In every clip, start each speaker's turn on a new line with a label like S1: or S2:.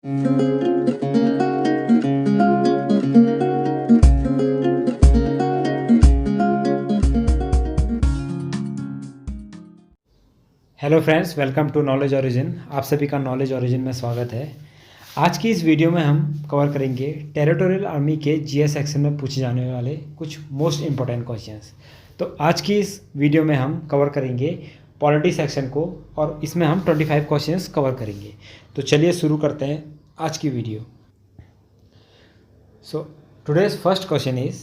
S1: Hello friends, welcome to Knowledge Origin. आप सभी का नॉलेज ओरिजिन में स्वागत है। आज की इस वीडियो में हम कवर करेंगे टेरिटोरियल आर्मी के जीएस सेक्शन में पूछे जाने वाले कुछ मोस्ट इम्पोर्टेंट क्वेश्चंस। तो आज की इस वीडियो में हम कवर करेंगे पॉलिटी सेक्शन को और इसमें हम 25 क्वेश्चंस कवर करेंगे। तो चलिए शुरू करते हैं आज की video. So today's first question is,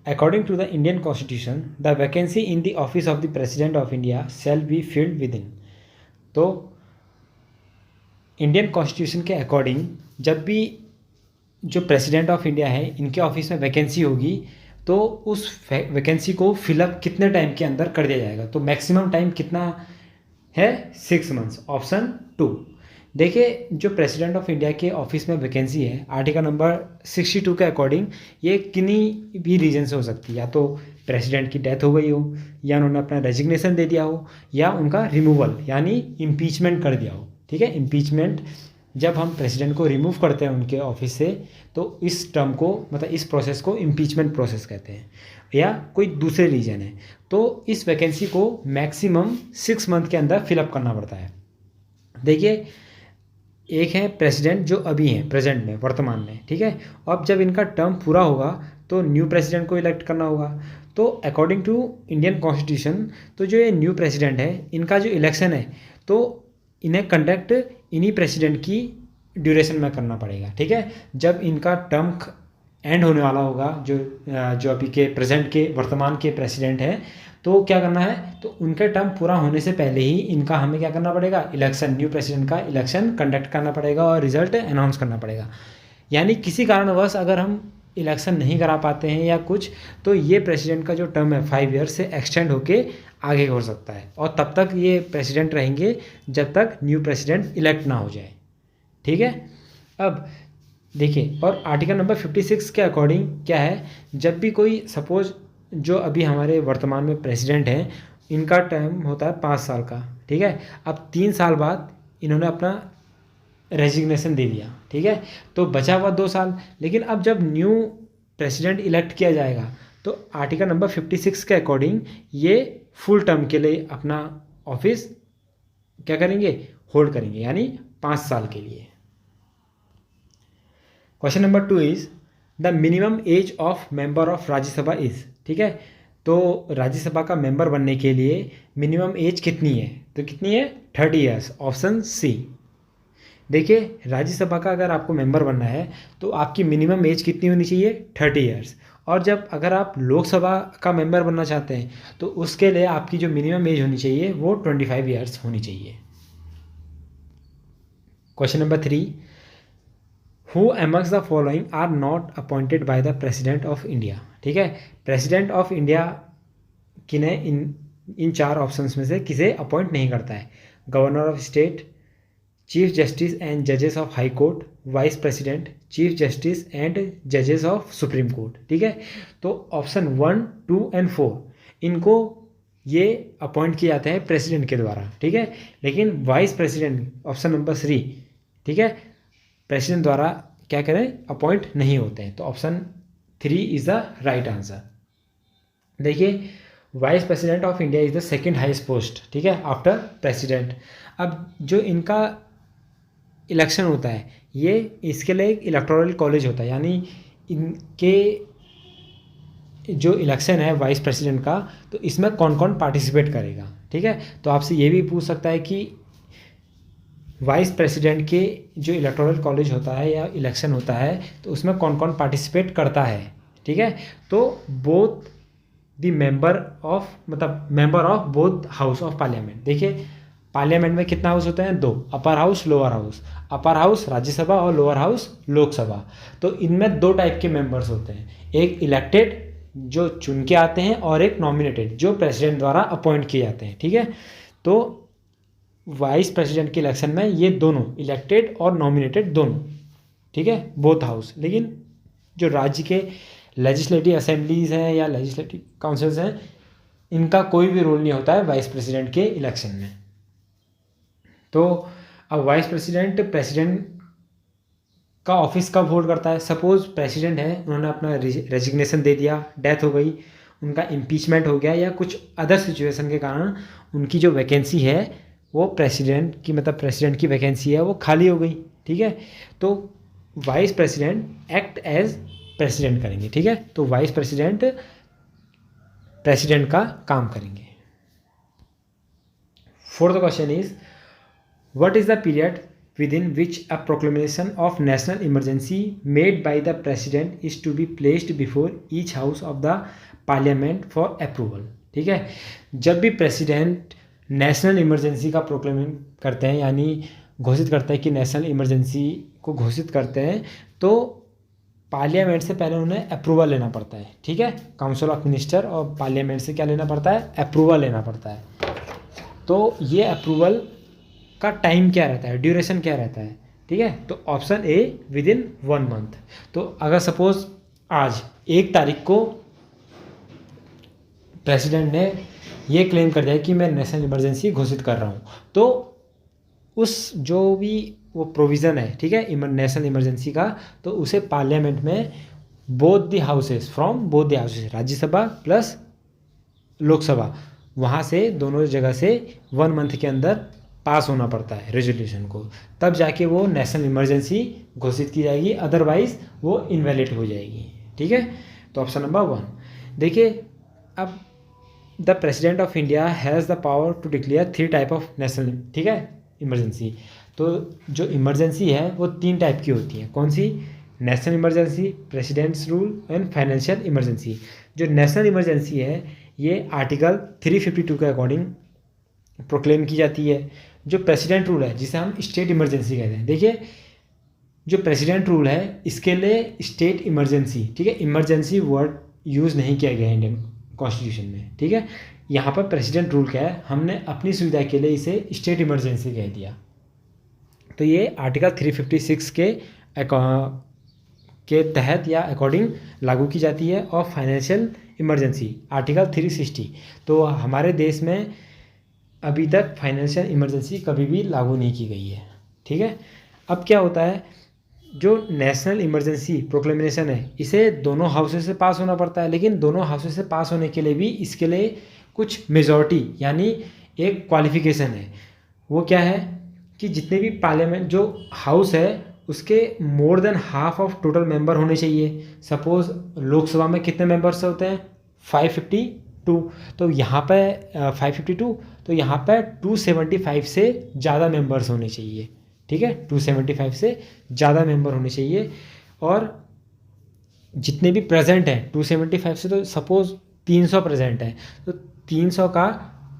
S1: according to the Indian Constitution, the vacancy in the office of the President of India shall be filled within। तो इंडियन कॉन्स्टिट्यूशन के अकॉर्डिंग जब भी जो प्रेसिडेंट ऑफ इंडिया है इनके office में vacancy होगी तो उस वैकेंसी को फिलअप कितने टाइम के अंदर कर दिया जाएगा। तो मैक्सिमम टाइम कितना है? 6 मंथ्स। ऑप्शन 2। देखिए, जो प्रेसिडेंट ऑफ इंडिया के ऑफिस में वैकेंसी है आर्टिकल नंबर 62 के अकॉर्डिंग ये किन्हीं भी रीजन से हो सकती है। या तो प्रेसिडेंट की डेथ हो गई हो, या उन्होंने अपना रेजिग्नेशन दे दिया हो, या उनका रिमूवल यानी इम्पीचमेंट कर दिया हो। ठीक है, इम्पीचमेंट जब हम प्रेसिडेंट को रिमूव करते हैं उनके ऑफिस से तो इस टर्म को मतलब इस प्रोसेस को इम्पीचमेंट प्रोसेस कहते हैं, या कोई दूसरे रीजन है तो इस वैकेंसी को मैक्सिमम 6 मंथ के अंदर फिलअप करना पड़ता है। देखिए, एक है प्रेसिडेंट जो अभी हैं प्रेजेंट में वर्तमान में, ठीक है। अब जब इनका टर्म पूरा होगा तो न्यू प्रेसिडेंट को इलेक्ट करना होगा। तो अकॉर्डिंग टू इंडियन कॉन्स्टिट्यूशन तो जो ये न्यू प्रेसिडेंट है इनका जो इलेक्शन है तो इन्हें कंडक्ट इन्हीं प्रेसिडेंट की ड्यूरेशन में करना पड़ेगा। ठीक है, जब इनका टर्म एंड होने वाला होगा जो अभी के प्रेजेंट के वर्तमान के प्रेसिडेंट हैं तो क्या करना है, तो उनके टर्म पूरा होने से पहले ही इनका हमें क्या करना पड़ेगा, इलेक्शन, न्यू प्रेसिडेंट का इलेक्शन कंडक्ट करना पड़ेगा और रिजल्ट अनाउंस करना पड़ेगा। यानी किसी कारणवश अगर हम इलेक्शन नहीं करा पाते हैं या कुछ तो ये प्रेसिडेंट का जो टर्म है 5 ईयर से एक्सटेंड होके आगे हो सकता है और तब तक ये प्रेसिडेंट रहेंगे जब तक न्यू प्रेसिडेंट इलेक्ट ना हो जाए। ठीक है, अब देखिए, और आर्टिकल नंबर 56 के अकॉर्डिंग क्या है, जब भी कोई सपोज जो अभी हमारे वर्तमान में प्रेसिडेंट हैं इनका टर्म होता है 5 साल का। ठीक है, अब 3 साल बाद इन्होंने अपना रेजिग्नेशन दे दिया। ठीक है, तो बचा हुआ 2 साल। लेकिन अब जब न्यू प्रेसिडेंट इलेक्ट किया जाएगा तो आर्टिकल नंबर 56 के अकॉर्डिंग ये फुल टर्म के लिए अपना ऑफिस क्या करेंगे, होल्ड करेंगे, यानी 5 साल के लिए। Question number 2 is the minimum age of member of Rajya Sabha is. ठीक है, तो राज्यसभा का मेंबर बनने के लिए मिनिमम एज कितनी है, तो कितनी है? 30 ईयर्स। Option C. देखिए, राज्यसभा का अगर आपको मेंबर बनना है तो आपकी मिनिमम एज कितनी होनी चाहिए? 30 ईयर्स। और जब अगर आप लोकसभा का मेंबर बनना चाहते हैं तो उसके लिए आपकी जो मिनिमम एज होनी चाहिए वो 25 ईयर्स होनी चाहिए। Question number 3, who amongst the following are not appointed by the president of India. ठीक है, प्रेसिडेंट ऑफ इंडिया किन्हें इन 4 ऑप्शंस में से किसे अपॉइंट नहीं करता है? Governor of state, chief justice and जजेस of high court, vice president, chief justice and जजेस ऑफ सुप्रीम कोर्ट। ठीक है, तो ऑप्शन 1, 2 एंड 4 इनको ये अपॉइंट किए जाते हैं प्रेसिडेंट के द्वारा। ठीक है, लेकिन वाइस प्रेसिडेंट ऑप्शन नंबर 3, ठीक है, प्रेसिडेंट द्वारा क्या करें, अपॉइंट नहीं होते हैं। तो option 3 is the right answer. देखिए, vice president of India is the second highest post, ठीक है, आफ्टर प्रेसिडेंट। अब जो इनका इलेक्शन होता है ये इसके लिए एक इलेक्टोरल कॉलेज होता है, यानी इनके जो इलेक्शन है वाइस प्रेसिडेंट का तो इसमें कौन कौन पार्टिसिपेट करेगा। ठीक है, तो आपसे ये भी पूछ सकता है कि वाइस प्रेसिडेंट के जो इलेक्टोरल कॉलेज होता है या इलेक्शन होता है तो उसमें कौन कौन पार्टिसिपेट करता है। ठीक है, तो both the member of both house of parliament. देखिए, पार्लियामेंट में कितना हाउस होते हैं? 2, upper house, lower house. Upper house Rajya Sabha और लोअर हाउस लोकसभा। तो इनमें 2 टाइप के मेंबर्स होते हैं, एक इलेक्टेड जो चुन के आते हैं और एक नॉमिनेटेड जो प्रेसिडेंट द्वारा अपॉइंट किए जाते हैं। ठीक है, तो वाइस प्रेसिडेंट के इलेक्शन में ये दोनों इलेक्टेड और नॉमिनेटेड दोनों, ठीक है, बोथ हाउस। लेकिन जो राज्य के लेजिस्लेटिव असेंबलीज हैं या लेजिस्लेटिव काउंसिल्स हैं इनका कोई भी रोल नहीं होता है वाइस प्रेसिडेंट के इलेक्शन में। तो अब वाइस प्रेसिडेंट का ऑफिस कब होल्ड करता है? सपोज प्रेसिडेंट है, उन्होंने अपना रेजिग्नेशन दे दिया, डेथ हो गई, उनका इम्पीचमेंट हो गया या कुछ अदर सिचुएशन के कारण उनकी जो वैकेंसी है वो प्रेसिडेंट की, मतलब प्रेसिडेंट की वैकेंसी है वो खाली हो गई, ठीक है। तो vice president act as president करेंगे, ठीक है। तो वाइस प्रेसिडेंट प्रेसिडेंट का काम करेंगे। Fourth question is what is the period within which a proclamation of national emergency made by the president is to be placed before each house of the parliament for approval, ठीक है। जब भी president national emergency का proclamation करते हैं, यानी घोषित करते हैं कि नेशनल इमरजेंसी को घोषित करते हैं, तो पार्लियामेंट से पहले उन्हें अप्रूवल लेना पड़ता है, ठीक है। काउंसिल ऑफ मिनिस्टर और पार्लियामेंट से क्या लेना पड़ता है? अप्रूवल लेना पड़ता है। तो ये अप्रूवल का टाइम क्या रहता है, ड्यूरेशन क्या रहता है, ठीक है। तो option A with in 1 month. तो अगर सपोज आज 1 तारीख को प्रेसिडेंट ने ये क्लेम कर दिया कि मैं नेशनल इमरजेंसी घोषित कर रहा हूँ, तो उस जो भी वो प्रोविज़न है, ठीक है, नेशनल इमरजेंसी का, तो उसे पार्लियामेंट में both the houses, from both the houses, Rajya Sabha plus Lok Sabha, वहाँ से दोनों जगह से 1 मंथ के अंदर पास होना पड़ता है रेजोल्यूशन को, तब जाके वो नेशनल इमरजेंसी घोषित की जाएगी, अदरवाइज वो इनवैलिड हो जाएगी, ठीक है। तो ऑप्शन नंबर 1 देखिए, अब the president of India has the power to declare 3 type of national, ठीक है, इमरजेंसी। तो जो इमरजेंसी है वो 3 टाइप की होती है। कौन सी? National emergency, president's rule and financial emergency. जो नेशनल इमरजेंसी है ये आर्टिकल 352 के अकॉर्डिंग प्रोक्लेम की जाती है। जो प्रेसिडेंट रूल है, जिसे हम स्टेट इमरजेंसी कहते हैं, देखिए जो प्रेसिडेंट रूल है इसके लिए स्टेट इमरजेंसी, ठीक है, इमरजेंसी वर्ड यूज़ नहीं किया गया है इंडियन कॉन्स्टिट्यूशन में, ठीक है। यहाँ पर प्रेसिडेंट रूल क्या है, हमने अपनी सुविधा के लिए इसे स्टेट इमरजेंसी कह दिया। तो ये आर्टिकल 356 के तहत या अकॉर्डिंग लागू की जाती है। और फाइनेंशियल इमरजेंसी आर्टिकल 360। तो हमारे देश में अभी तक फाइनेंशियल इमरजेंसी कभी भी लागू नहीं की गई है, ठीक है। अब क्या होता है, जो नेशनल इमरजेंसी प्रोक्लेमेशन है इसे दोनों हाउसेस से पास होना पड़ता है, लेकिन दोनों हाउसेस से पास होने के लिए भी इसके लिए कुछ मेजॉरिटी यानी एक क्वालिफिकेशन है। वो क्या है कि जितने भी पार्लियामेंट जो हाउस है उसके more than half of total member होने चाहिए। सपोज लोकसभा में कितने मेंबर्स होते हैं? 552। तो यहाँ पे 552, तो यहाँ पे 275 से ज़्यादा मेंबर्स होने चाहिए, ठीक है, 275 से ज़्यादा मेंबर होने चाहिए। और जितने भी प्रेजेंट हैं 275 से, तो सपोज 300 प्रेजेंट हैं, तो 300 का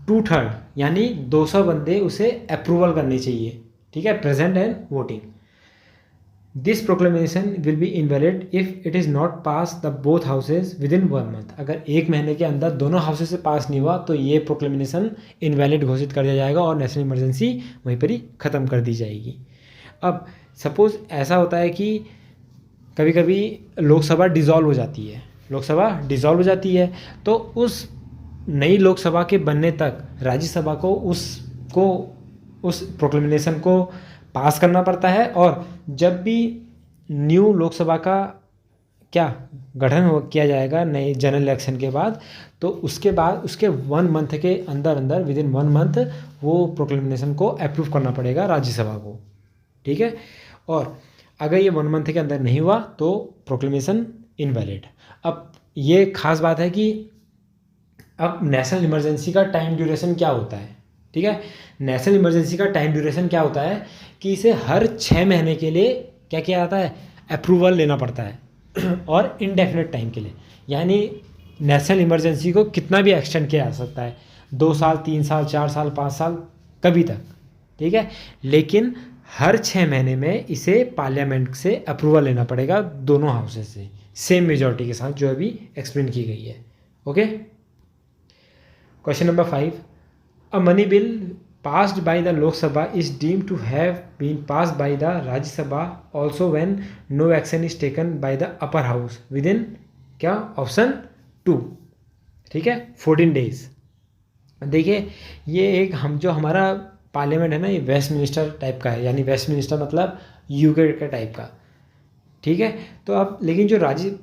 S1: 2/3 यानी 200 बंदे उसे अप्रूवल करने चाहिए, ठीक है, present and voting. This proclamation will be invalid if it is not pass the both houses with in 1 month. अगर 1 महीने के अंदर दोनों हाउसेज से पास नहीं हुआ तो ये प्रोक्लेमेशन इनवैलिड घोषित कर दिया जाएगा और नेशनल इमरजेंसी वहीं पर ही ख़त्म कर दी जाएगी। अब सपोज़ ऐसा होता है कि कभी कभी लोकसभा डिज़ोल्व हो जाती है, तो उस नई लोकसभा के बनने तक राज्यसभा को उस प्रोक्लेमेशन को पास करना पड़ता है। और जब भी न्यू लोकसभा का क्या गठन किया जाएगा नए जनरल इलेक्शन के बाद, तो उसके बाद उसके 1 मंथ के अंदर विद इन 1 मंथ वो प्रोक्लेमेशन को अप्रूव करना पड़ेगा राज्यसभा को, ठीक है। और अगर ये 1 मंथ के अंदर नहीं हुआ तो प्रोक्लेमेशन इनवैलिड। अब ये खास बात है कि अब नेशनल इमरजेंसी का टाइम ड्यूरेशन क्या होता है, ठीक है। नेशनल इमरजेंसी का टाइम ड्यूरेशन क्या होता है कि इसे हर 6 महीने के लिए क्या किया जाता है, अप्रूवल लेना पड़ता है और इनडेफिनेट टाइम के लिए, यानी नेशनल इमरजेंसी को कितना भी एक्सटेंड किया जा सकता है, 2 साल, 3 साल, 4 साल, 5 साल, कभी तक, ठीक है। लेकिन हर 6 महीने में इसे पार्लियामेंट से अप्रूवल लेना पड़ेगा दोनों हाउसेज से, सेम मेजॉरिटी के साथ जो अभी एक्सप्लेन की गई है, okay. Question number 5, a money bill passed by the Lok Sabha is deemed to have been passed by the Rajya Sabha also when no action is taken by the upper house within क्या option 2, ठीक है, 14 days। देखिए ये एक जो हमारा parliament है ना, ये वेस्टमिनिस्टर टाइप का है, यानी वेस्टमिनिस्टर मतलब यूके का टाइप का, ठीक है। तो अब लेकिन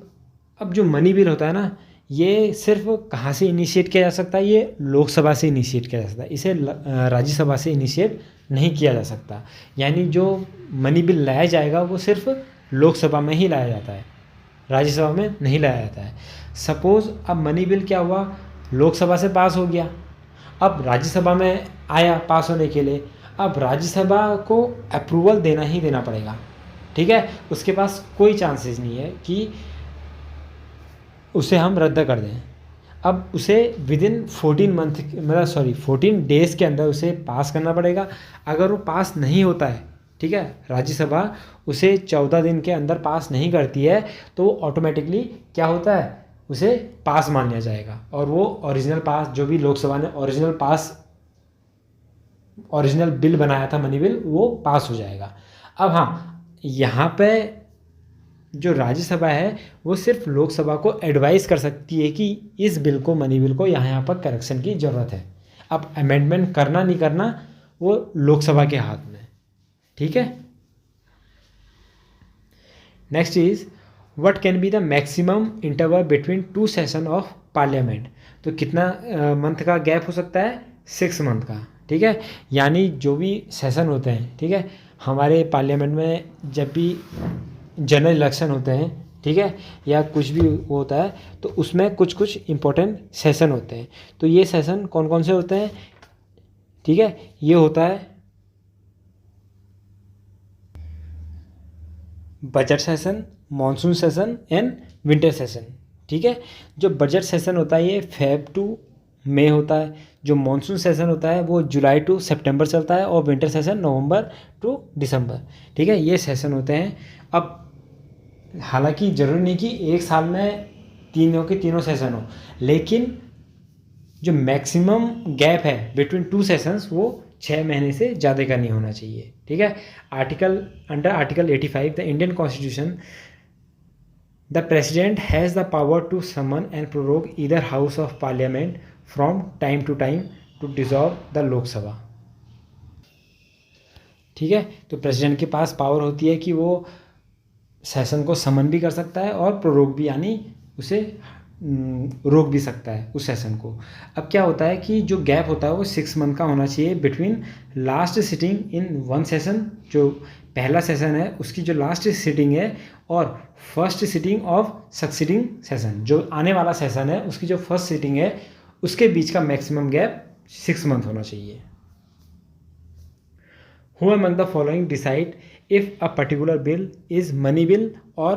S1: अब जो मनी बिल होता है ना, ये सिर्फ कहाँ से इनिशिएट किया जा सकता है, ये लोकसभा से इनिशिएट किया जा सकता है, इसे राज्यसभा से इनिशिएट नहीं किया जा सकता। यानी जो मनी बिल लाया जाएगा वो सिर्फ लोकसभा में ही लाया जाता है, राज्यसभा में नहीं लाया जाता है। सपोज़ अब मनी बिल क्या हुआ, लोकसभा से पास हो गया, अब राज्यसभा में आया पास होने के लिए, अब राज्यसभा को अप्रूवल देना ही देना पड़ेगा, ठीक है। उसके पास कोई चांसेस नहीं है कि उसे हम रद्द कर दें। अब उसे विदिन 14 डेज़ के अंदर उसे पास करना पड़ेगा। अगर वो पास नहीं होता है, ठीक है, राज्यसभा उसे 14 दिन के अंदर पास नहीं करती है, तो ऑटोमेटिकली क्या होता है, उसे पास मान लिया जाएगा और वो ओरिजिनल पास, जो भी लोकसभा ने ओरिजिनल बिल बनाया था मनी बिल, वो पास हो जाएगा। अब हाँ, यहाँ पे जो राज्यसभा है वो सिर्फ लोकसभा को एडवाइस कर सकती है कि इस बिल को, मनी बिल को यहाँ पर करेक्शन की ज़रूरत है। अब अमेंडमेंट करना नहीं करना वो लोकसभा के हाथ में, ठीक है। Next is what can be the maximum interval between 2 session of parliament. तो कितना मंथ का गैप हो सकता है, 6 मंथ का, ठीक है। यानी जो भी सेशन होते हैं, ठीक है, हमारे पार्लियामेंट में जब भी जनरल इलेक्शन होते हैं, ठीक है, या कुछ भी होता है, तो उसमें कुछ कुछ इम्पोर्टेंट सेशन होते हैं। तो ये सेशन कौन कौन से होते हैं, ठीक है, ये होता है budget session, monsoon session and winter session, ठीक है। जो बजट सेशन होता है ये फेब टू मई होता है, जो मॉनसून सेशन होता है वो जुलाई टू सितंबर चलता है, और विंटर सेशन नवंबर टू दिसंबर, ठीक है, ये सेशन होते हैं। अब हालांकि ज़रूरी नहीं कि एक साल में तीनों के तीनों सेशन हो, लेकिन जो मैक्सिमम गैप है बिटवीन 2 सेशंस वो 6 महीने से ज़्यादा का नहीं होना चाहिए, ठीक है। Under article 85 the Indian constitution, the president has the power to someone and prorogue either house of parliament from time to dissolve the Lok Sabha, ठीक है। तो प्रेसिडेंट के पास पावर होती है कि वो सेशन को समन भी कर सकता है और प्रोरोग भी, यानी उसे रोक भी सकता है उस सेशन को। अब क्या होता है कि जो गैप होता है वो 6 मंथ का होना चाहिए between last sitting in one session, जो पहला सेशन है उसकी जो लास्ट सिटिंग है, और first sitting of succeeding session, जो आने वाला सेशन है उसकी जो फर्स्ट सिटिंग है, उसके बीच का मैक्सिमम गैप 6 मंथ होना चाहिए। Who among the following decide if a particular bill is money bill or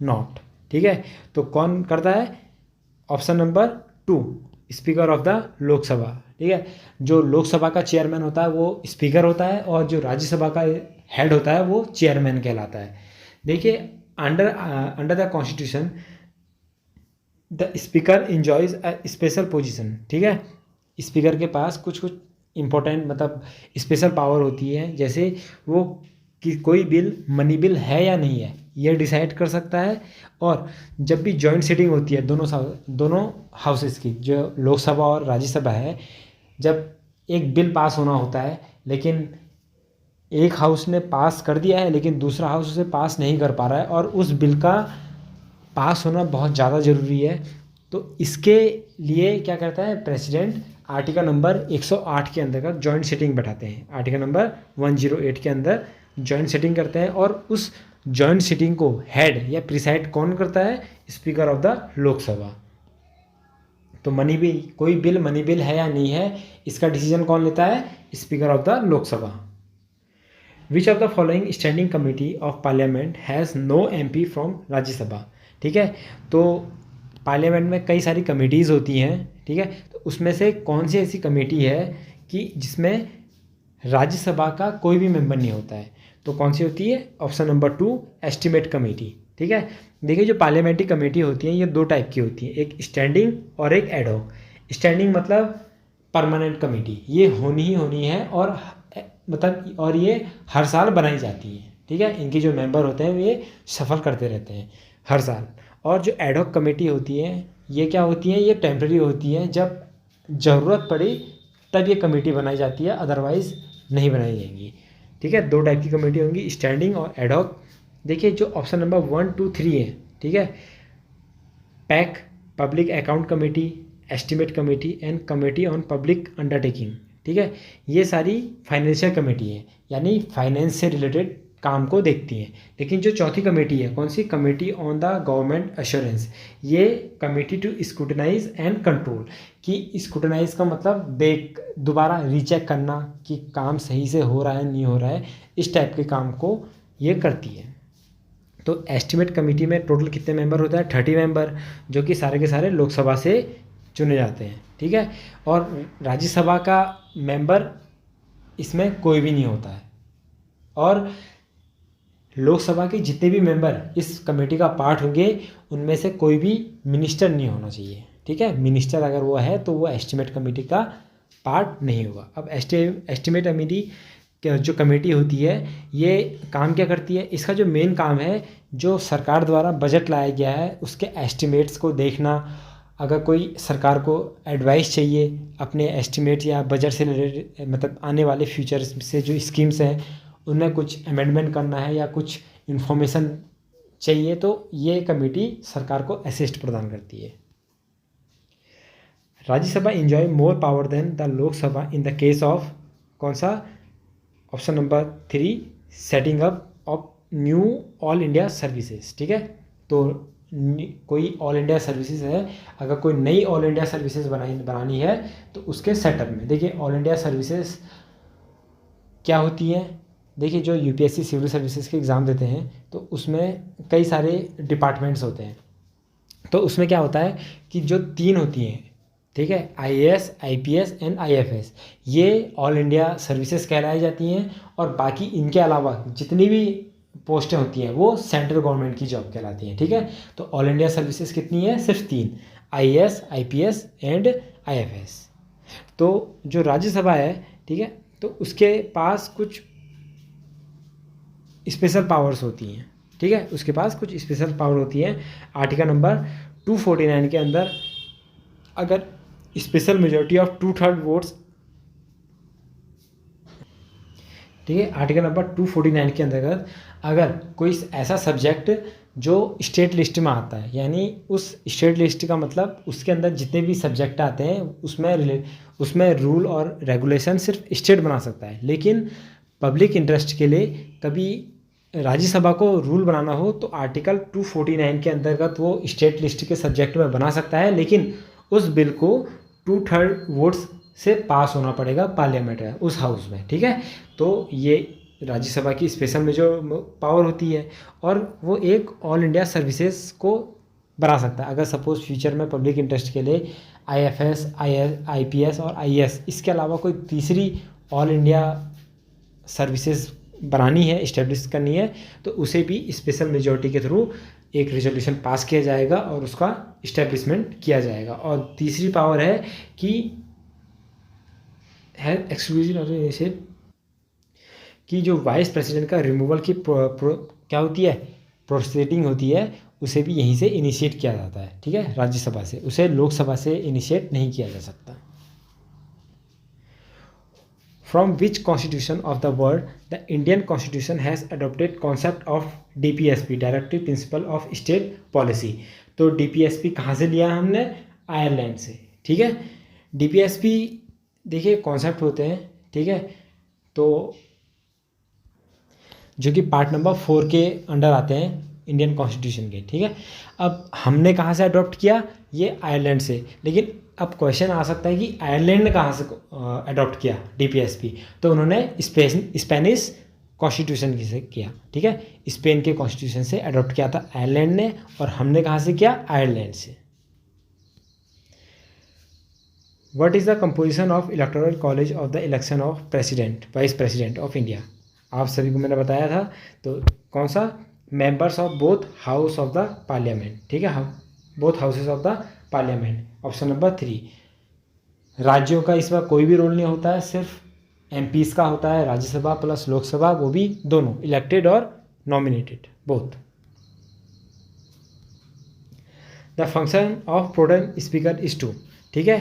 S1: not, ठीक है। तो कौन करता है, option number 2, speaker of the Lok Sabha, ठीक है। जो लोकसभा का चेयरमैन होता है वो स्पीकर होता है, और जो राज्यसभा का हेड होता है वो चेयरमैन कहलाता है। देखिए, under the constitution the speaker enjoys a special position, ठीक है। स्पीकर के पास कुछ कुछ इम्पोर्टेंट, मतलब स्पेशल पावर होती है, जैसे वो कि कोई बिल मनी बिल है या नहीं है ये डिसाइड कर सकता है। और जब भी जॉइंट सीटिंग होती है दोनों हाउसेस की, जो लोकसभा और राज्यसभा है, जब एक बिल पास होना होता है, लेकिन एक हाउस ने पास कर दिया है लेकिन दूसरा हाउस उसे पास नहीं कर पा रहा है, और उस बिल का पास होना बहुत ज़्यादा ज़रूरी है, तो इसके लिए क्या करता है प्रेसिडेंट, आर्टिकल नंबर 108 के अंतर्गत जॉइंट सीटिंग बैठाते हैं। आर्टिकल नंबर 108 के अंदर जॉइंट सीटिंग करते हैं, और उस जॉइंट सीटिंग को हेड या प्रिसाइड कौन करता है, स्पीकर ऑफ द लोकसभा। तो कोई बिल मनी बिल है या नहीं है, इसका डिसीजन कौन लेता है, speaker of the Lok Sabha. Which of the following standing committee of parliament has no MP from Rajya Sabha, ठीक है। तो पार्लियामेंट में कई सारी कमेटीज़ होती हैं, ठीक है, तो उसमें से कौन सी ऐसी कमेटी है कि जिसमें राज्यसभा का कोई भी मेंबर नहीं होता है, तो कौन सी होती है, ऑप्शन नंबर 2, एस्टीमेट कमेटी, ठीक है। देखिए, जो पार्लियामेंट्री कमेटी होती हैं ये 2 टाइप की होती हैं, एक स्टैंडिंग और एक एडहॉक। स्टैंडिंग मतलब परमानेंट कमेटी, ये होनी ही होनी है, और ये हर साल बनाई जाती है, ठीक है। इनके जो मेंबर होते हैं ये सफ़र करते रहते हैं हर साल। और जो एडहॉक कमेटी होती है ये क्या होती है, ये टेम्प्रेरी होती है, जब ज़रूरत पड़ी तब ये कमेटी बनाई जाती है, अदरवाइज़ नहीं बनाई जाएंगी, ठीक है। 2 टाइप की कमेटी होंगी, स्टैंडिंग और एडहॉक। देखिए जो ऑप्शन नंबर 1, 2, 3 है, ठीक है, pack, public account committee, estimate committee and committee on public undertaking, ठीक है, ये सारी फाइनेंशियल कमेटी है, यानी फाइनेंस से रिलेटेड काम को देखती हैं। लेकिन जो चौथी कमेटी है, कौन सी, committee on the government assurance, ये committee to scrutinize and control, कि स्क्रूटनाइज का मतलब देख दोबारा रीचेक करना कि काम सही से हो रहा है नहीं हो रहा है, इस टाइप के काम को ये करती है। तो एस्टिमेट कमेटी में टोटल कितने मेंबर होते हैं, 30 मेंबर, जो कि सारे के सारे लोकसभा से चुने जाते हैं, ठीक है। और राज्यसभा का मेंबर इसमें कोई भी नहीं होता है, और लोकसभा के जितने भी मेंबर इस कमेटी का पार्ट होंगे उनमें से कोई भी मिनिस्टर नहीं होना चाहिए, ठीक है। मिनिस्टर अगर वो है तो वो एस्टिमेट कमेटी का पार्ट नहीं होगा। अब एस्टिमेट कमेटी जो कमेटी होती है ये काम क्या करती है, इसका जो मेन काम है, जो सरकार द्वारा बजट लाया गया है उसके एस्टिमेट्स को देखना, अगर कोई सरकार को एडवाइस चाहिए अपने एस्टिमेट या बजट से रिलेटेड, मतलब आने वाले फ्यूचर से जो स्कीम्स हैं उनमें कुछ अमेंडमेंट करना है या कुछ इन्फॉर्मेशन चाहिए, तो ये कमेटी सरकार को असिस्ट प्रदान करती है। Rajya Sabha enjoy more power then the Lok Sabha in the case of, कौन सा, option number 3, setting up of knew all India services, ठीक है। तो कोई ऑल इंडिया सर्विसेज है, अगर कोई नई ऑल इंडिया सर्विसेज बनानी है तो उसके सेटअप में, देखिए ऑल इंडिया सर्विसेज क्या होती हैं। देखिए जो यूपीएससी सिविल सर्विसेज के एग्ज़ाम देते हैं तो उसमें कई सारे डिपार्टमेंट्स होते हैं, तो उसमें क्या होता है कि जो 3 होती हैं, ठीक है, आईएएस, आईपीएस एंड आईएफएस, ये ऑल इंडिया सर्विसेज कहलाई जाती हैं, और बाकी इनके अलावा जितनी भी पोस्टें होती हैं वो सेंट्रल गवर्नमेंट की जॉब कहलाती हैं, ठीक है। तो ऑल इंडिया सर्विसेज कितनी है, सिर्फ 3, आईएएस, आईपीएस एंड आईएफएस। तो जो राज्यसभा है, ठीक है, तो उसके पास कुछ स्पेशल पावर्स होती हैं, ठीक है, उसके पास कुछ स्पेशल पावर होती हैं। आर्टिकल नंबर 249 के अंदर अगर स्पेशल मेजॉरिटी ऑफ 2/3 वोट्स, ठीक है, आर्टिकल नंबर 249 के अंतर्गत अगर कोई ऐसा सब्जेक्ट जो स्टेट लिस्ट में आता है, यानी उस स्टेट लिस्ट का मतलब उसके अंदर जितने भी सब्जेक्ट आते हैं उसमें रूल और रेगुलेशन सिर्फ स्टेट बना सकता है, लेकिन पब्लिक इंटरेस्ट के लिए कभी राज्यसभा को रूल बनाना हो तो आर्टिकल 249 के अंतर्गत वो स्टेट लिस्ट के सब्जेक्ट में बना सकता है, लेकिन उस बिल को 2/3 वोट्स से पास होना पड़ेगा पार्लियामेंट में, उस हाउस में, ठीक है। तो ये राज्यसभा की स्पेशल में जो पावर होती है, और वो एक ऑल इंडिया सर्विसेज को बना सकता है। अगर सपोज फ्यूचर में पब्लिक इंटरेस्ट के लिए आईएफएस, आईपीएस और आईएएस, इसके अलावा कोई तीसरी ऑल इंडिया सर्विसेज बनानी है, इस्टेब्लिश करनी है, तो उसे भी स्पेशल मेजॉरिटी के थ्रू एक रेजोल्यूशन पास किया जाएगा और उसका इस्टेब्लिशमेंट किया जाएगा। और तीसरी पावर है कि एक्सक्लूसिव ऑर्गेनाइजेशन कि जो वाइस प्रेसिडेंट का रिमूवल की क्या होती है, प्रोसीडिंग होती है, उसे भी यहीं से इनिशिएट किया जाता है, ठीक है, राज्यसभा से, उसे लोकसभा से इनिशिएट नहीं किया जा सकता। From which constitution of the world the Indian Constitution has adopted concept of DPSP, Directive Principle of State Policy। तो DPSP कहाँ से लिया हमने, आयरलैंड से, ठीक है। DPSP देखिए कॉन्सेप्ट होते हैं, ठीक है, तो जो कि पार्ट नंबर 4 के अंडर आते हैं इंडियन कॉन्स्टिट्यूशन के, ठीक है। अब हमने कहाँ से अडॉप्ट किया, ये आयरलैंड से, लेकिन अब क्वेश्चन आ सकता है कि आयरलैंड ने कहाँ से अडॉप्ट किया डीपीएसपी, तो उन्होंने स्पेनिश कॉन्स्टिट्यूशन से किया, ठीक है, स्पेन के कॉन्स्टिट्यूशन से अडॉप्ट किया था आयरलैंड ने, और हमने कहाँ से किया, आयरलैंड से। What is the composition of electoral college of the election of president, vice president of India, आप सभी को मैंने बताया था। तो कौन सा, members of both house of the parliament, ठीक है, both houses of the parliament, option number 3। राज्यों का इसमें कोई भी रोल नहीं होता है, सिर्फ एमपीज़ का होता है, राज्यसभा प्लस लोकसभा, वो भी दोनों इलेक्टेड और nominated both. The function of protem speaker is to, ठीक है,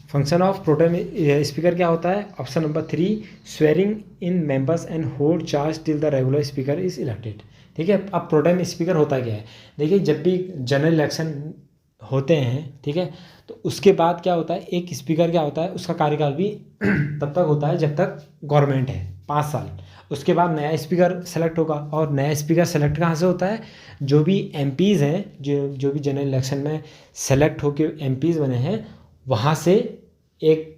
S1: फंक्शन ऑफ प्रोटेम स्पीकर क्या होता है, option number 3, swearing in members and hold charge till the regular speaker is elected, ठीक है। अब प्रोटेम स्पीकर होता क्या है, देखिए जब भी जनरल इलेक्शन होते हैं, ठीक है, तो उसके बाद क्या होता है, एक स्पीकर क्या होता है, उसका कार्यकाल भी तब तक होता है जब तक गवर्नमेंट है, 5 साल। उसके बाद नया स्पीकर सेलेक्ट होगा, और नया स्पीकर सेलेक्ट कहाँ से होता है, जो भी एमपीज़ हैं, जो भी जनरल इलेक्शन में सेलेक्ट होकर एमपीज़ बने हैं, वहाँ से एक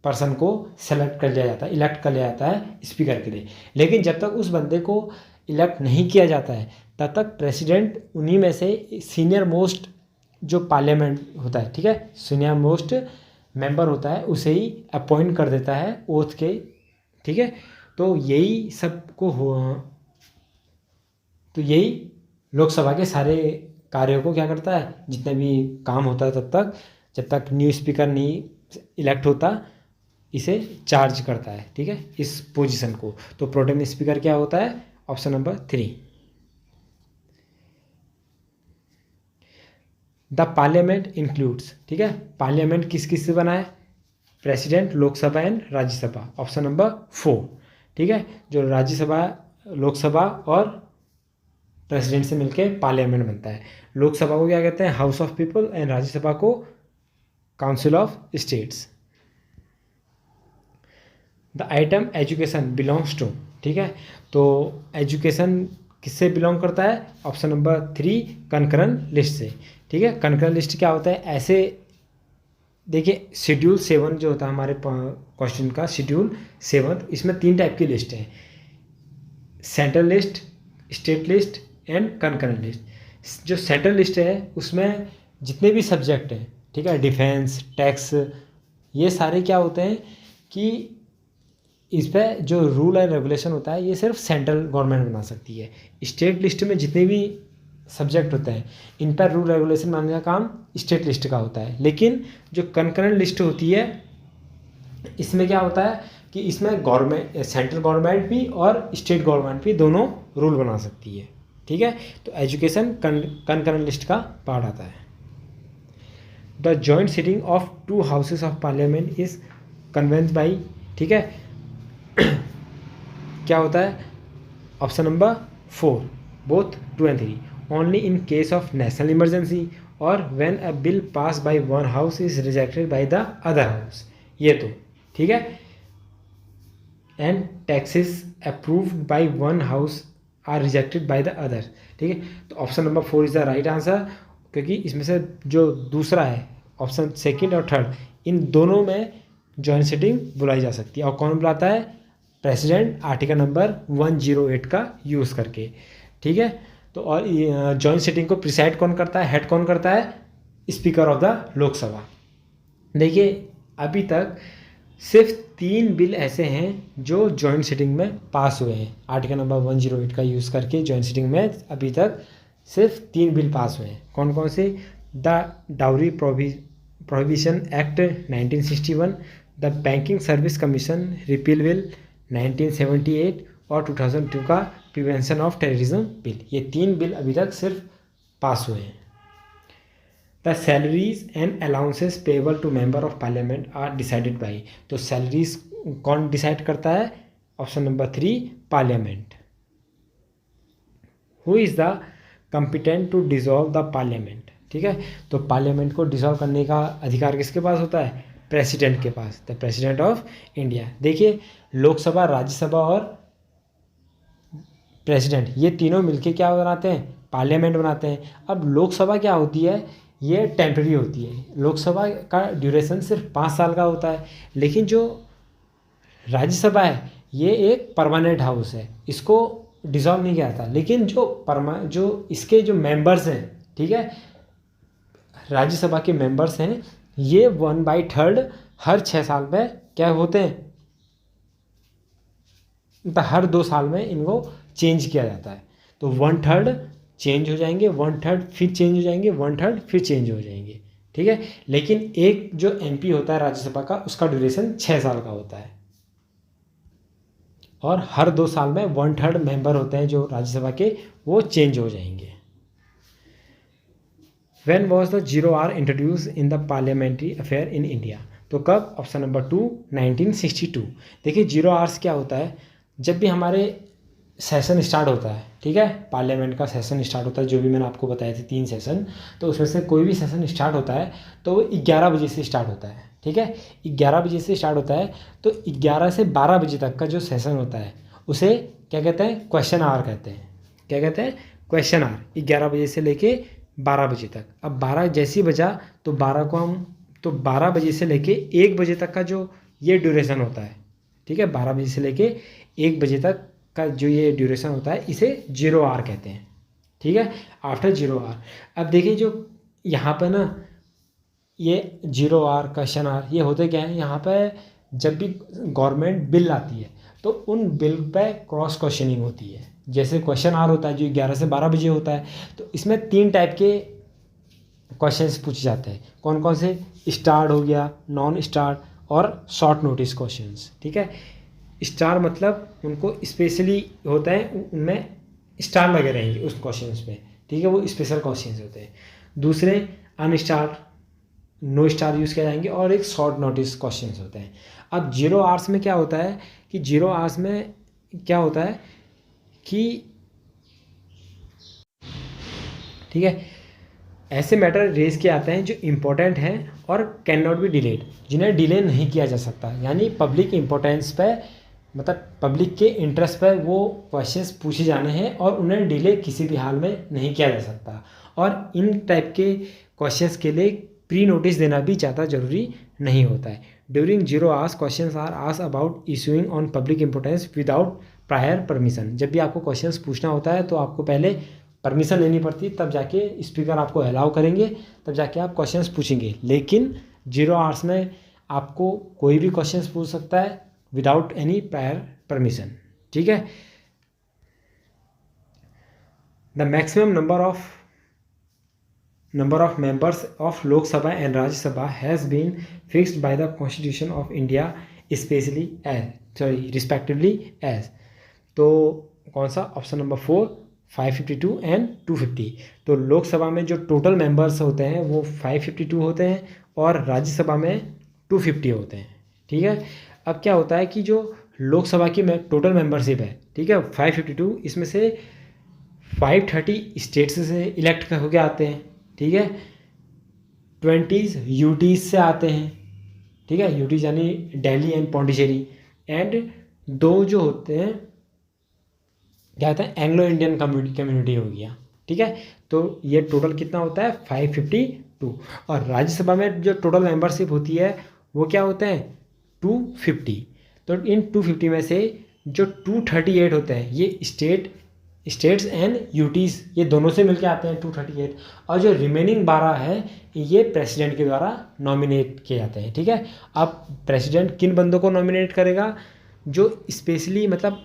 S1: पर्सन को सेलेक्ट कर लिया जाता है, इलेक्ट कर लिया जाता है स्पीकर के लिए। लेकिन जब तक उस बंदे को इलेक्ट नहीं किया जाता है, तब तक प्रेसिडेंट उन्हीं में से सीनियर मोस्ट जो पार्लियामेंट होता है, ठीक है, सीनियर मोस्ट मेंबर होता है, उसे ही अपॉइंट कर देता है ओथ के, ठीक है। तो यही सबको हो, तो यही लोकसभा के सारे कार्यों को क्या करता है, जितने भी काम होता है तब तक, जब तक न्यू स्पीकर नहीं इलेक्ट होता, इसे चार्ज करता है, ठीक है, इस पोजीशन को। तो प्रोटेम स्पीकर क्या होता है, option number 3। The parliament includes, ठीक है, पार्लियामेंट किस किस से बना है, president, Lok Sabha and Rajya Sabha, option number 4, ठीक है। जो राज्यसभा, लोकसभा और प्रेसिडेंट से मिलकर पार्लियामेंट बनता है। लोकसभा को क्या कहते हैं, house of people, and Rajya Sabha को council of states. The item education belongs to, ठीक है, तो एजुकेशन किससे बिलोंग करता है, ऑप्शन नंबर 3, कंकरेंट लिस्ट से, ठीक है। कंकरेंट लिस्ट क्या होता है, ऐसे देखिए शेड्यूल 7 जो होता है हमारे क्वेश्चन का, शेड्यूल 7, इसमें 3 टाइप की लिस्ट है, central list, state list and concurrent list. जो सेंट्रल लिस्ट है उसमें जितने भी सब्जेक्ट हैं, ठीक है, डिफेंस, टैक्स, ये सारे क्या होते हैं कि इस पर जो रूल एंड रेगुलेशन होता है ये सिर्फ सेंट्रल गवर्नमेंट बना सकती है। स्टेट लिस्ट में जितने भी सब्जेक्ट होते हैं इन पर रूल रेगुलेशन बनाने का काम स्टेट लिस्ट का होता है। लेकिन जो कंकरेंट लिस्ट होती है इसमें क्या होता है कि इसमें गवर्नमेंट, सेंट्रल गवर्नमेंट भी और स्टेट गवर्नमेंट भी दोनों रूल बना सकती है, ठीक है। तो एजुकेशन कंकरेंट लिस्ट का पार्ट आता है। The joint sitting of 2 houses of parliament is convened by, ठीक है, क्या होता है, option number 4, both 2 and 3, only in case of national emergency और when a bill pass by one house is rejected by the other house, ये तो ठीक है। And taxes approved by one house are rejected by the other, ठीक है। तो option number 4 is the right answer, क्योंकि इसमें से जो दूसरा है ऑप्शन 2 और 3, इन दोनों में जॉइंट सिटिंग बुलाई जा सकती है। और कौन बुलाता है, प्रेसिडेंट, आर्टिकल नंबर 108 का यूज़ करके, ठीक है। तो और जॉइंट सिटिंग को प्रिसाइड कौन करता है, हेड कौन करता है, स्पीकर ऑफ द लोकसभा। देखिए अभी तक सिर्फ 3 बिल ऐसे हैं जो जॉइंट सिटिंग में पास हुए हैं, आर्टिकल नंबर 108 का यूज़ करके जॉइंट सिटिंग में अभी तक सिर्फ 3 बिल पास हुए हैं। कौन कौन से, the dowry prohibition act 1961, the banking service commission repeal bill 1978 और 2002 का प्रिवेंशन ऑफ टेररिज्म बिल, ये 3 बिल अभी तक सिर्फ पास हुए हैं। The salaries and allowances payable to member of parliament are decided by, तो सैलरीज कौन डिसाइड करता है, option number 3, parliament. Who is the competent to dissolve the parliament, ठीक है। तो पार्लियामेंट को डिसॉल्व करने का अधिकार किसके पास होता है, प्रेसिडेंट के पास, द प्रेसिडेंट ऑफ इंडिया। देखिए लोकसभा, राज्यसभा और प्रेसिडेंट ये तीनों मिलके क्या बनाते हैं, पार्लियामेंट बनाते हैं। अब लोकसभा क्या होती है, ये टेम्पररी होती है, लोकसभा का ड्यूरेशन सिर्फ 5 साल का होता है। लेकिन जो राज्यसभा है ये एक परमानेंट हाउस है, इसको डिसॉल्व नहीं किया जाता। लेकिन जो इसके जो मेंबर्स हैं, ठीक है, राज्यसभा के मेंबर्स हैं, ये 1/3 हर 6 साल में क्या होते हैं, हर 2 साल में इनको चेंज किया जाता है। तो 1/3 चेंज हो जाएंगे, 1/3 फिर चेंज हो जाएंगे, 1/3 फिर चेंज हो जाएंगे, ठीक है। लेकिन एक जो एमपी होता है राज्यसभा का, उसका ड्यूरेशन 6 साल का होता है, और हर 2 साल में 1/3 मेंबर होते हैं जो राज्यसभा के, वो चेंज हो जाएंगे। When was the 0R introduced in the parliamentary affair in India? तो कब, ऑप्शन नंबर 2, 1962। देखिए 0 आवर्स क्या होता है, जब भी हमारे सेशन स्टार्ट होता है, ठीक है, पार्लियामेंट का सेशन स्टार्ट होता है, जो भी मैंने आपको बताए थे 3 सेशन, तो उसमें से कोई भी सेशन स्टार्ट होता है तो वो 11 बजे से स्टार्ट होता है, ठीक है, 11 बजे से स्टार्ट होता है। तो 11 से 12 बजे तक का जो सेशन होता है उसे क्या कहते हैं, क्वेश्चन आवर कहते हैं। क्या कहते हैं, क्वेश्चन आवर, 11 बजे से लेके 12 बजे तक। अब 12 जैसे ही बजा तो 12 बजे से लेके 1 बजे तक का जो ये ड्यूरेशन होता है, ठीक है, 12 बजे से लेके 1 बजे तक का जो ये ड्यूरेशन होता है इसे 0 आवर कहते हैं, ठीक है, आफ्टर 0 आवर। अब देखिए जो यहाँ पर ना ये 0 आवर, क्वेश्चन आवर, ये होते क्या है, यहाँ पे जब भी गवर्नमेंट बिल लाती है तो उन बिल पे क्रॉस क्वेश्चनिंग होती है। जैसे क्वेश्चन आवर होता है जो 11 से 12 बजे होता है, तो इसमें 3 टाइप के क्वेश्चंस पूछे जाते हैं। कौन कौन से, स्टार्ट हो गया, नॉन स्टार्ट और शॉर्ट नोटिस क्वेश्चंस, ठीक है। स्टार मतलब उनको स्पेशली होता है, उनमें स्टार लगे रहेंगे उस क्वेश्चंस पे, ठीक है, वो स्पेशल क्वेश्चंस होते हैं। दूसरे अनस्टार, नो स्टार यूज़ किए जाएंगे, और एक शॉर्ट नोटिस क्वेश्चंस होते हैं। अब 0 आवर्स में क्या होता है कि 0 आवर्स में क्या होता है कि, ठीक है, ऐसे मैटर रेज किए आते हैं जो इम्पोर्टेंट हैं और कैन नॉट बी डिलेड, जिन्हें डिले नहीं किया जा सकता, यानी पब्लिक इम्पोर्टेंस पे, मतलब पब्लिक के इंटरेस्ट पर वो क्वेश्चंस पूछे जाने हैं और उन्हें डिले किसी भी हाल में नहीं किया जा सकता। और इन टाइप के क्वेश्चंस के लिए प्री नोटिस देना भी ज़्यादा ज़रूरी नहीं होता है। During 0 hours questions are asked about issuing on public importance without prior permission. जब भी आपको क्वेश्चंस पूछना होता है तो आपको पहले परमिशन लेनी पड़ती है, तब जाके स्पीकर आपको अलाउ करेंगे, तब जाके आप क्वेश्चंस पूछेंगे। लेकिन 0 आवर्स में आपको कोई भी क्वेश्चंस पूछ सकता है विदाउट एनी प्रायर परमिशन, ठीक है। The maximum number of members of Lok Sabha and Rajya Sabha has been fixed by the Constitution of India respectively as, तो कौन सा, ऑप्शन नंबर 4, 552 एंड 250। तो लोकसभा में जो टोटल मेंबर्स होते हैं वो 552 होते हैं और राज्यसभा में 250 होते हैं, ठीक है। अब क्या होता है कि जो लोकसभा की टोटल मेंबरशिप है, ठीक है, 552, इसमें से 530 स्टेट्स से इलेक्ट होके आते हैं, ठीक है, 20 यूटीज से आते हैं, ठीक है, यूटीज यानी दिल्ली एंड पौंडीचेरी, एंड 2 जो होते हैं क्या होता है, एंग्लो इंडियन कम्युनिटी हो गया, ठीक है। तो ये टोटल कितना होता है, 552। और राज्यसभा में जो टोटल मेंबरशिप होती है वो क्या होते हैं, 250। तो इन 250 में से जो 238 होते हैं ये स्टेट्स एंड यूटीज, ये दोनों से मिलके आते हैं 238, और जो रिमेनिंग 12 है ये प्रेसिडेंट के द्वारा नॉमिनेट किए जाते हैं, ठीक है। अब प्रेसिडेंट किन बंदों को नॉमिनेट करेगा, जो स्पेशली मतलब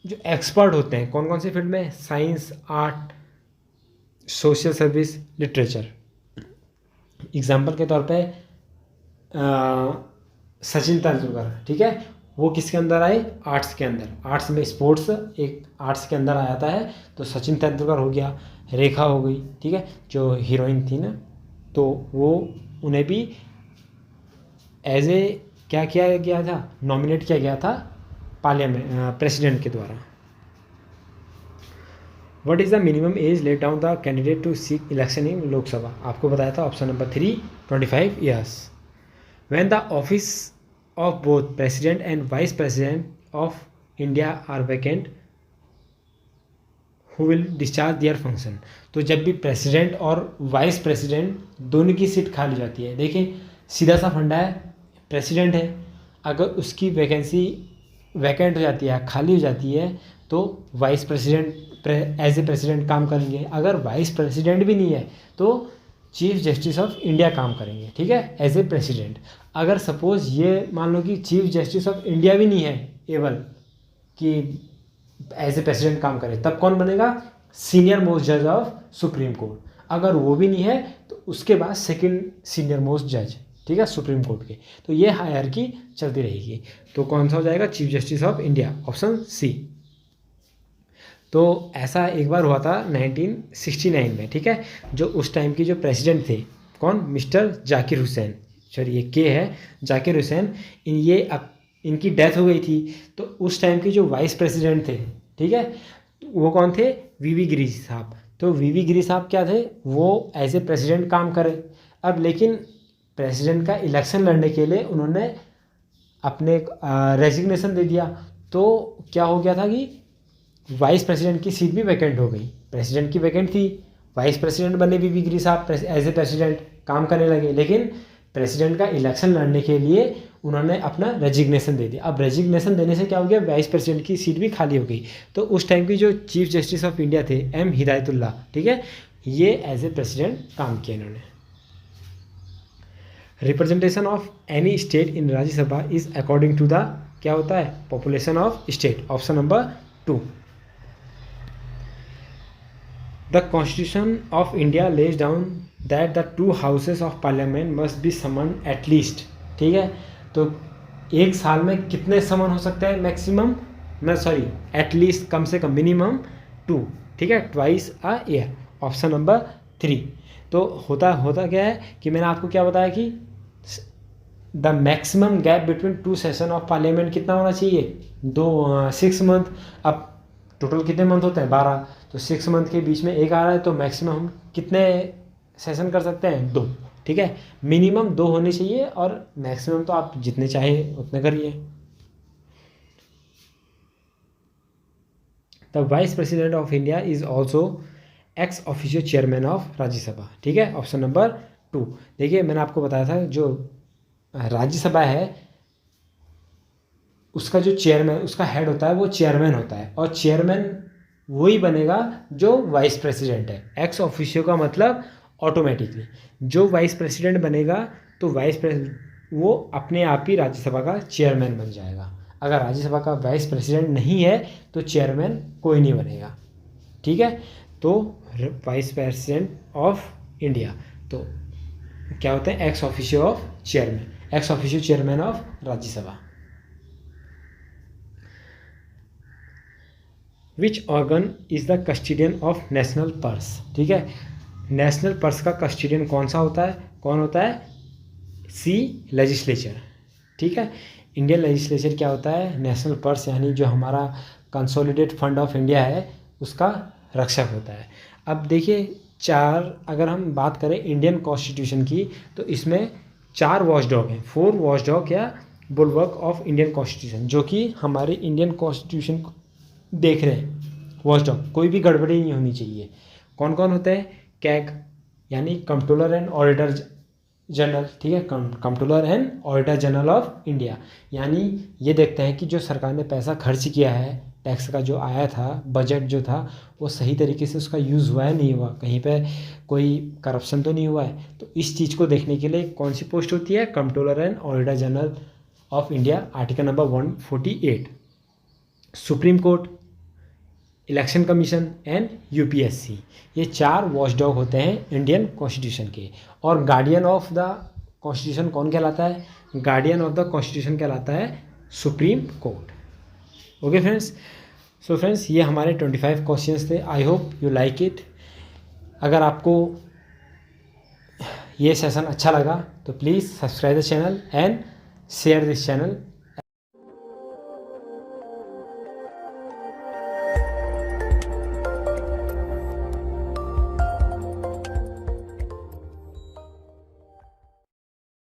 S1: जो एक्सपर्ट होते हैं, कौन कौन से फील्ड में, science, art, social service, literature. Example के तौर पे सचिन तेंदुलकर, ठीक है, वो किसके अंदर आए, आर्ट्स के अंदर। आर्ट्स में स्पोर्ट्स एक आर्ट्स के अंदर आ जाता है, तो सचिन तेंदुलकर हो गया, रेखा हो गई, ठीक है, जो हीरोइन थी ना, तो वो उन्हें भी एज ए क्या किया गया था, नॉमिनेट किया गया था पार्लियामेंट प्रेसिडेंट के द्वारा। What is the minimum age let down the candidate to seek election in Lok Sabha, आपको बताया था option number 3, 25 years. When the office of both president and vice president of India are vacant, who will discharge their function। तो जब भी president और vice president दोनों की seat खाली जाती है, देखिए सीधा सा फंडा है, प्रेसिडेंट है, अगर उसकी वैकेंसी वैकेंट हो जाती है, खाली हो जाती है, तो vice president as a president काम करेंगे। अगर वाइस प्रेसिडेंट भी नहीं है तो चीफ जस्टिस ऑफ इंडिया काम करेंगे, ठीक है, एज ए प्रेसिडेंट। अगर सपोज ये मान लो कि चीफ जस्टिस ऑफ इंडिया भी नहीं है एबल कि एज ए प्रेसिडेंट काम करे, तब कौन बनेगा, सीनियर मोस्ट जज ऑफ सुप्रीम कोर्ट। अगर वो भी नहीं है तो उसके बाद सेकंड सीनियर मोस्ट जज, ठीक है, सुप्रीम कोर्ट के। तो ये हायरार्की चलती रहेगी। तो कौन सा हो जाएगा, chief justice of India, option C. तो ऐसा एक बार हुआ था 1969 में, ठीक है, जो उस टाइम की जो प्रेसिडेंट थे, कौन, मिस्टर जाकिर हुसैन, चलिए के है जाकिर हुसैन, इनकी डेथ हो गई थी। तो उस टाइम के जो वाइस प्रेसिडेंट थे, ठीक है। वो कौन थे? वीवी गिरी साहब। तो वीवी गिरी साहब क्या थे? वो एज ए प्रेसिडेंट काम करे। अब लेकिन प्रेसिडेंट का इलेक्शन लड़ने के लिए उन्होंने अपने रेजिग्नेशन दे दिया। तो क्या हो गया था कि वाइस प्रेसिडेंट की सीट भी वैकेंट हो गई। प्रेसिडेंट की वैकेंट थी, वाइस प्रेसिडेंट बने वीवी गिरी साहब, एज ए प्रेसिडेंट काम करने लगे। लेकिन प्रेसिडेंट का इलेक्शन लड़ने के लिए उन्होंने अपना रेजिग्नेशन दे दिया। अब रेजिग्नेशन देने से क्या हो गया? वाइस प्रेसिडेंट की सीट भी खाली हो गई। तो उस टाइम की जो चीफ जस्टिस ऑफ इंडिया थे एम हिदायतुल्लाह, ठीक है, ये एज ए प्रेसिडेंट काम किया इन्होंने। Representation of any state in Rajya Sabha is according to the, क्या होता है? Population of state. Option number 2। The constitution of India lays down that the 2 houses of parliament must be summoned at least, ठीक है। तो एक साल में कितने समन हो सकते हैं? मैक्सिमम, मैं सॉरी, एटलीस्ट, कम से कम, मिनिमम 2, ठीक है, twice a year. Option number 3। तो होता क्या है कि मैंने आपको क्या बताया कि the maximum gap between 2 session of parliament कितना होना चाहिए? 6 मंथ। अब टोटल कितने मंथ होते हैं? 12। तो 6 मंथ के बीच में एक आ रहा है, तो मैक्सिमम हम कितने सेशन कर सकते हैं? 2, ठीक है। मिनिमम 2 होने चाहिए और मैक्सिमम तो आप जितने चाहे उतने करिए। The vice president of India is also ex officio chairman of Rajya Sabha, ठीक है। Option number 2। देखिए मैंने आपको बताया था जो राज्यसभा है उसका जो चेयरमैन, उसका हेड होता है, वो चेयरमैन होता है। और चेयरमैन वही बनेगा जो वाइस प्रेसिडेंट है। एक्स ऑफिशियो का मतलब ऑटोमेटिकली जो वाइस प्रेसिडेंट बनेगा तो वो अपने आप ही राज्यसभा का चेयरमैन बन जाएगा। अगर राज्यसभा का वाइस प्रेसिडेंट नहीं है तो चेयरमैन कोई नहीं बनेगा, ठीक है। तो वाइस प्रेसिडेंट ऑफ इंडिया तो क्या होते हैं? Ex officio of chairman, ex officio chairman of Rajya Sabha. Which organ is the custodian of national purse, ठीक है। नेशनल पर्स का कस्टोडियन कौन सा होता है? कौन होता है? सी, लेजिस्लेचर, ठीक है। इंडियन लेजिस्लेचर क्या होता है? नेशनल पर्स यानी जो हमारा कंसोलिडेट फंड ऑफ इंडिया है उसका रक्षक होता है। अब देखिए अगर हम बात करें इंडियन कॉन्स्टिट्यूशन की तो इसमें 4 वॉचडॉग हैं, 4 वॉचडॉग या बुलवर्क ऑफ इंडियन कॉन्स्टिट्यूशन, जो कि हमारे इंडियन कॉन्स्टिट्यूशन को देख रहे हैं। वॉचडॉग, कोई भी गड़बड़ी नहीं होनी चाहिए। कौन कौन होते हैं? कैग यानी कंट्रोलर एंड ऑडिटर जनरल, ठीक है, controller and auditor general of India, यानी ये देखते हैं कि जो सरकार ने पैसा खर्च किया है, टैक्स का जो आया था, बजट जो था, वो सही तरीके से उसका यूज़ हुआ है नहीं हुआ, कहीं पे कोई करप्शन तो नहीं हुआ है। तो इस चीज़ को देखने के लिए कौन सी पोस्ट होती है? Controller and auditor general of India, article number 148। Supreme court, election commission and UPSC, ये 4 वॉचडॉग होते हैं इंडियन कॉन्स्टिट्यूशन के। और गार्डियन ऑफ द कॉन्स्टिट्यूशन कौन कहलाता है? गार्डियन ऑफ द कॉन्स्टिट्यूशन कहलाता है supreme court. Okay friends, so friends ये हमारे 25 क्वेश्चंस थे। I hope you like it. अगर आपको ये सेशन अच्छा लगा तो please subscribe the channel and share this channel